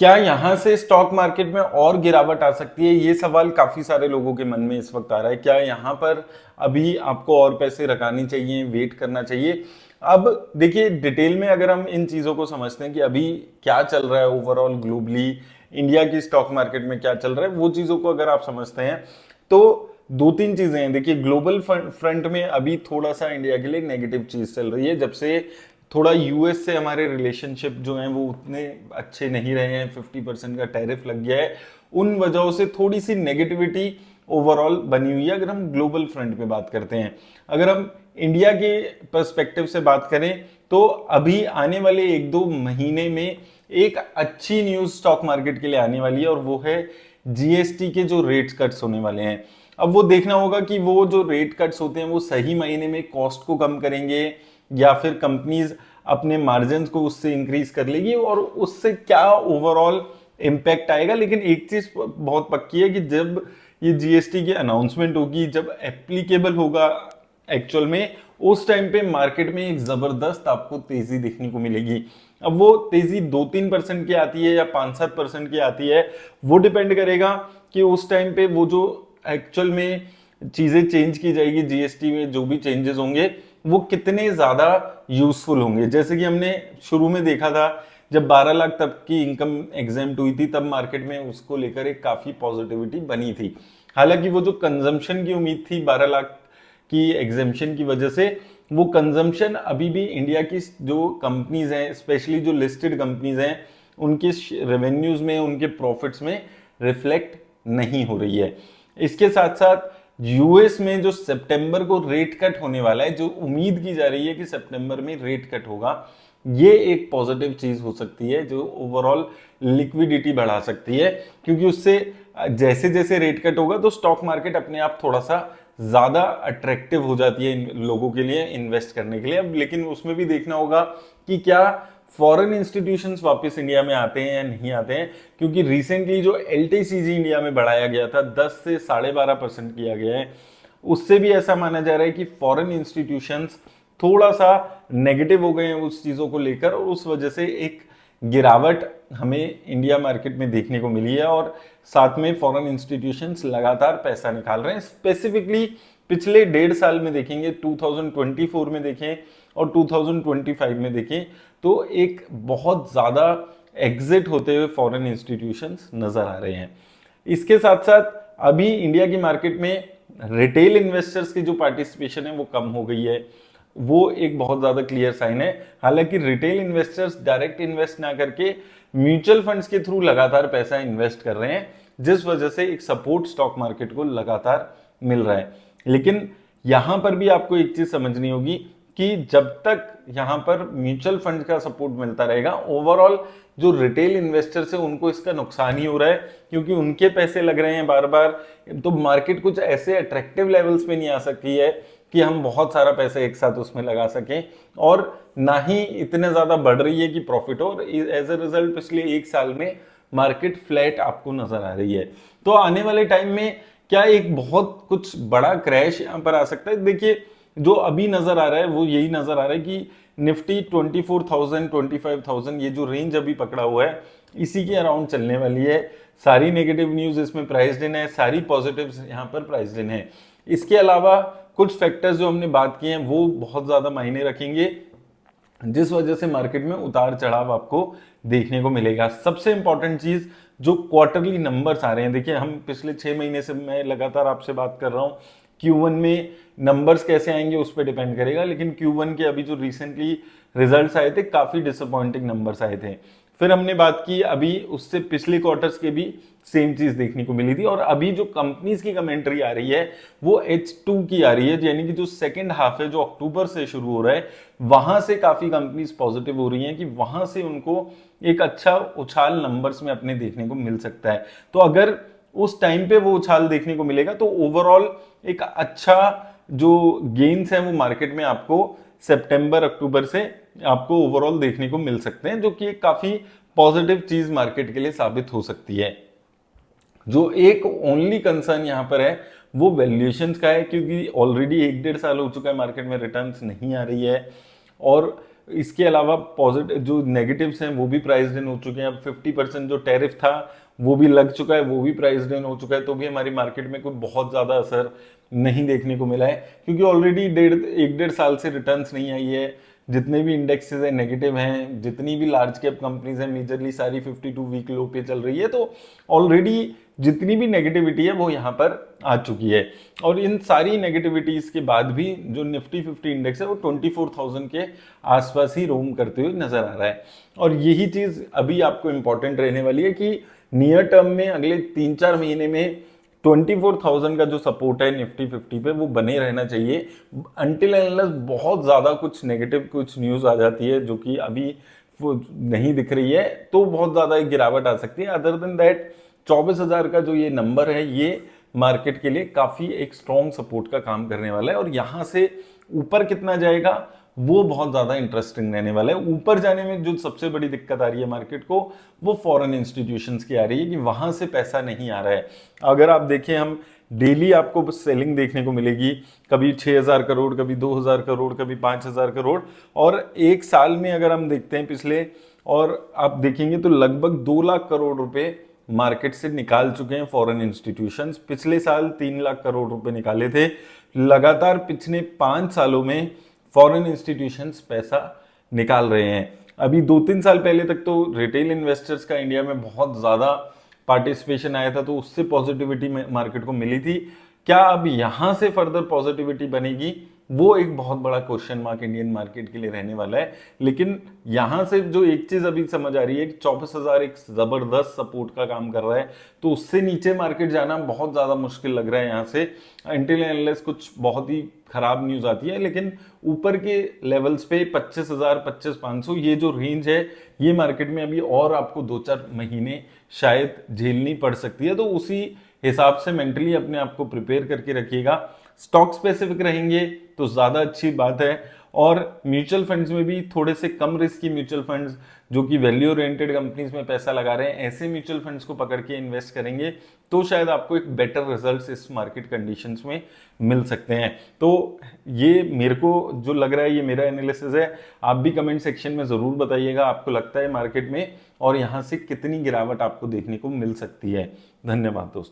क्या यहाँ से स्टॉक मार्केट में और गिरावट आ सकती है? ये सवाल काफी सारे लोगों के मन में इस वक्त आ रहा है। क्या यहाँ पर अभी आपको और पैसे लगाने चाहिए, वेट करना चाहिए? अब देखिए, डिटेल में अगर हम इन चीजों को समझते हैं कि अभी क्या चल रहा है ओवरऑल ग्लोबली, इंडिया की स्टॉक मार्केट में क्या चल रहा है, वो चीजों को अगर आप समझते हैं तो दो तीन चीजें हैं। देखिए, ग्लोबल फ्रंट में अभी थोड़ा सा इंडिया के लिए नेगेटिव चीज चल रही है। जब से थोड़ा यूएस से हमारे रिलेशनशिप जो हैं वो उतने अच्छे नहीं रहे हैं, 50% का टैरिफ लग गया है, उन वजहों से थोड़ी सी नेगेटिविटी ओवरऑल बनी हुई है। अगर हम ग्लोबल फ्रंट पे बात करते हैं, अगर हम इंडिया के पर्सपेक्टिव से बात करें तो अभी आने वाले एक दो महीने में एक अच्छी न्यूज स्टॉक मार्केट के लिए आने वाली है, और वो है जीएसटी के जो रेट कट्स होने वाले हैं। अब वो देखना होगा कि वो जो रेट कट्स होते हैं वो सही मायने में कॉस्ट को कम करेंगे या फिर कंपनीज अपने मार्जिन को उससे इंक्रीज कर लेगी, और उससे क्या ओवरऑल इम्पैक्ट आएगा। लेकिन एक चीज बहुत पक्की है कि जब ये जीएसटी की अनाउंसमेंट होगी, जब एप्लीकेबल होगा एक्चुअल में, उस टाइम पे मार्केट में एक जबरदस्त आपको तेजी देखने को मिलेगी। अब वो तेजी 2-3% की आती है या 5-7% की आती है, वो डिपेंड करेगा कि उस टाइम पे वो जो एक्चुअल में चीजें चेंज की जाएगी, जीएसटी में जो भी चेंजेस होंगे वो कितने ज्यादा यूजफुल होंगे। जैसे कि हमने शुरू में देखा था, जब 12 लाख तक की इनकम एग्जेम्प्ट हुई थी, तब मार्केट में उसको लेकर एक काफी पॉजिटिविटी बनी थी। हालांकि वो जो कंजम्पशन की उम्मीद थी 12 लाख की एग्जेम्पशन की वजह से, वो कंजम्पशन अभी भी इंडिया की जो कंपनीज हैं, स्पेशली जो लिस्टेड कंपनीज हैं, उनके रेवेन्यूज में, उनके प्रॉफिट्स में रिफ्लेक्ट नहीं हो रही है। इसके साथ साथ यूएस में जो सितंबर को रेट कट होने वाला है, जो उम्मीद की जा रही है कि सितंबर में रेट कट होगा, ये एक पॉजिटिव चीज हो सकती है जो ओवरऑल लिक्विडिटी बढ़ा सकती है, क्योंकि उससे जैसे जैसे रेट कट होगा तो स्टॉक मार्केट अपने आप थोड़ा सा ज्यादा अट्रैक्टिव हो जाती है इन लोगों के लिए इन्वेस्ट करने के लिए। अब लेकिन उसमें भी देखना होगा कि क्या फॉरेन इंस्टीट्यूशंस वापस इंडिया में आते हैं या नहीं आते हैं, क्योंकि रिसेंटली जो एलटीसीजी इंडिया में बढ़ाया गया था 10 से 12.5% किया गया है, उससे भी ऐसा माना जा रहा है कि फॉरेन इंस्टीट्यूशंस थोड़ा सा नेगेटिव हो गए हैं उस चीजों को लेकर, और उस वजह से एक गिरावट हमें इंडिया मार्केट में देखने को मिली है। और साथ में फॉरेन इंस्टीट्यूशंस लगातार पैसा निकाल रहे हैं। स्पेसिफिकली पिछले 1.5 साल में देखेंगे, 2024 में देखें और 2025 में देखें, तो एक बहुत ज्यादा एग्जिट होते हुए फॉरेन इंस्टीट्यूशंस नजर आ रहे हैं। इसके साथ साथ अभी इंडिया की मार्केट में रिटेल इन्वेस्टर्स की जो पार्टिसिपेशन है वो कम हो गई है, वो एक बहुत ज्यादा क्लियर साइन है। हालांकि रिटेल इन्वेस्टर्स डायरेक्ट इन्वेस्ट ना करके म्यूचुअल फंड्स के थ्रू लगातार पैसा इन्वेस्ट कर रहे हैं, जिस वजह से एक सपोर्ट स्टॉक मार्केट को लगातार मिल रहा है। लेकिन यहां पर भी आपको एक चीज समझनी होगी कि जब तक यहां पर म्यूचुअल फंड का सपोर्ट मिलता रहेगा, ओवरऑल जो रिटेल इन्वेस्टर्स है उनको इसका नुकसान ही हो रहा है, क्योंकि उनके पैसे लग रहे हैं बार बार। तो मार्केट कुछ ऐसे अट्रैक्टिव लेवल्स पे नहीं आ सकती है कि हम बहुत सारा पैसा एक साथ उसमें लगा सकें, और ना ही इतने ज्यादा बढ़ रही है कि प्रॉफिट हो। और एज ए रिजल्ट पिछले 1 साल में मार्केट फ्लैट आपको नजर आ रही है। तो आने वाले टाइम में क्या एक बहुत कुछ बड़ा क्रैश यहां पर आ सकता है? देखिए, जो अभी नजर आ रहा है वो यही नजर आ रहा है कि निफ्टी 24,000 25,000 ये जो रेंज अभी पकड़ा हुआ है, इसी के अराउंड चलने वाली है। सारी नेगेटिव न्यूज इसमें प्राइस्ड इन है, सारी पॉजिटिव्स यहाँ पर प्राइस्ड इन है। इसके अलावा कुछ फैक्टर्स जो हमने बात किए हैं वो बहुत ज्यादा मायने रखेंगे, जिस वजह से मार्केट में उतार चढ़ाव आपको देखने को मिलेगा। सबसे इंपॉर्टेंट चीज, जो क्वार्टरली नंबर्स आ रहे हैं, देखिए हम पिछले 6 महीने से मैं लगातार आपसे बात कर रहा हूं, Q1 में नंबर्स कैसे आएंगे उस पर डिपेंड करेगा। लेकिन Q1 के अभी जो रिसेंटली रिजल्ट्स आए थे, काफी डिसअपॉइंटिंग नंबर्स आए थे। फिर हमने बात की अभी उससे पिछले क्वार्टर्स के भी सेम चीज देखने को मिली थी, और अभी जो कंपनीज की कमेंट्री आ रही है वो H2 की आ रही है, यानी कि जो सेकंड हाफ है, जो अक्टूबर से शुरू हो रहा है, वहां से काफी कंपनीज पॉजिटिव हो रही हैं कि वहां से उनको एक अच्छा उछाल नंबर्स में अपने देखने को मिल सकता है। तो अगर उस टाइम पे वो उछाल देखने को मिलेगा तो ओवरऑल एक अच्छा जो गेन्स है वो मार्केट में आपको सितंबर अक्टूबर से आपको ओवरऑल देखने को मिल सकते हैं, जो कि एक काफी पॉजिटिव चीज मार्केट के लिए साबित हो सकती है। जो एक ओनली कंसर्न यहां पर है वो वैल्यूएशंस का है, क्योंकि ऑलरेडी 1-1.5 साल हो चुका है मार्केट में रिटर्न्स नहीं आ रही है, और इसके अलावा पॉजिटिव जो नेगेटिव्स हैं वो भी प्राइस्ड इन हो चुके हैं। अब 50% जो टैरिफ था वो भी लग चुका है, वो भी प्राइस्ड इन हो चुका है, तो भी हमारी मार्केट में कोई बहुत ज़्यादा असर नहीं देखने को मिला है, क्योंकि ऑलरेडी 1.5 साल से रिटर्न्स नहीं आई है। जितने भी इंडेक्सेस हैं नेगेटिव हैं, जितनी भी लार्ज कैप कंपनीज हैं मेजरली सारी 52 वीक लो पे चल रही है, तो ऑलरेडी जितनी भी नेगेटिविटी है वो यहाँ पर आ चुकी है। और इन सारी नेगेटिविटीज के बाद भी जो निफ्टी 50 इंडेक्स है वो 24,000 के आसपास ही रोम करते हुए नजर आ रहा है। और यही चीज अभी आपको इंपॉर्टेंट रहने वाली है कि नियर टर्म में अगले 3-4 महीने में 24,000 का जो सपोर्ट है निफ्टी 50 पे वो बने रहना चाहिए, अनटिल अनलेस बहुत ज्यादा कुछ नेगेटिव कुछ न्यूज आ जाती है जो कि अभी नहीं दिख रही है, तो बहुत ज्यादा एक गिरावट आ सकती है। अदर देन दैट 24,000 का जो ये नंबर है ये मार्केट के लिए काफी एक स्ट्रॉन्ग सपोर्ट का काम करने वाला है, और यहां से ऊपर कितना जाएगा वो बहुत ज्यादा इंटरेस्टिंग रहने वाला है। ऊपर जाने में जो सबसे बड़ी दिक्कत आ रही है मार्केट को वो फॉरेन इंस्टीट्यूशंस की आ रही है कि वहां से पैसा नहीं आ रहा है। अगर आप देखें, हम डेली आपको सेलिंग देखने को मिलेगी, कभी 6,000 करोड़, कभी 2,000 करोड़, कभी 5,000 करोड़, और एक साल में अगर हम देखते हैं पिछले, और आप देखेंगे तो लगभग 2 लाख करोड़ रुपए मार्केट से निकाल चुके हैं फॉरेन इंस्टीट्यूशंस। पिछले साल 3 लाख करोड़ रुपए निकाले थे। लगातार पिछले 5 सालों में फॉरेन इंस्टीट्यूशंस पैसा निकाल रहे हैं। अभी 2-3 साल पहले तक तो रिटेल इन्वेस्टर्स का इंडिया में बहुत ज्यादा पार्टिसिपेशन आया था, तो उससे पॉजिटिविटी मार्केट को मिली थी। क्या अब यहां से फर्दर पॉजिटिविटी बनेगी, वो एक बहुत बड़ा क्वेश्चन मार्क इंडियन मार्केट के लिए रहने वाला है। लेकिन यहां से जो एक चीज अभी समझ आ रही है कि 24,000 एक जबरदस्त सपोर्ट का काम कर रहा है, तो उससे नीचे मार्केट जाना बहुत ज्यादा मुश्किल लग रहा है यहां से, अनटिल अनलेस कुछ बहुत ही खराब न्यूज आती है। लेकिन ऊपर के लेवल्स पे 25,000, 25,500 ये जो रेंज है, ये मार्केट में अभी और आपको 2-4 महीने शायद झेलनी पड़ सकती है। तो उसी हिसाब से मेंटली अपने आप को प्रिपेयर करके रखिएगा। स्टॉक स्पेसिफिक रहेंगे तो ज्यादा अच्छी बात है, और म्यूचुअल फंड्स में भी थोड़े से कम रिस्क की म्यूचुअल फंड्स जो कि वैल्यू ओरिएंटेड कंपनीज में पैसा लगा रहे हैं, ऐसे म्यूचुअल फंड्स को पकड़ के इन्वेस्ट करेंगे तो शायद आपको एक बेटर रिजल्ट्स इस मार्केट कंडीशंस में मिल सकते हैं। तो ये मेरे को जो लग रहा है, ये मेरा एनालिसिस है। आप भी कमेंट सेक्शन में जरूर बताइएगा आपको लगता है मार्केट में और यहाँ से कितनी गिरावट आपको देखने को मिल सकती है। धन्यवाद दोस्तों।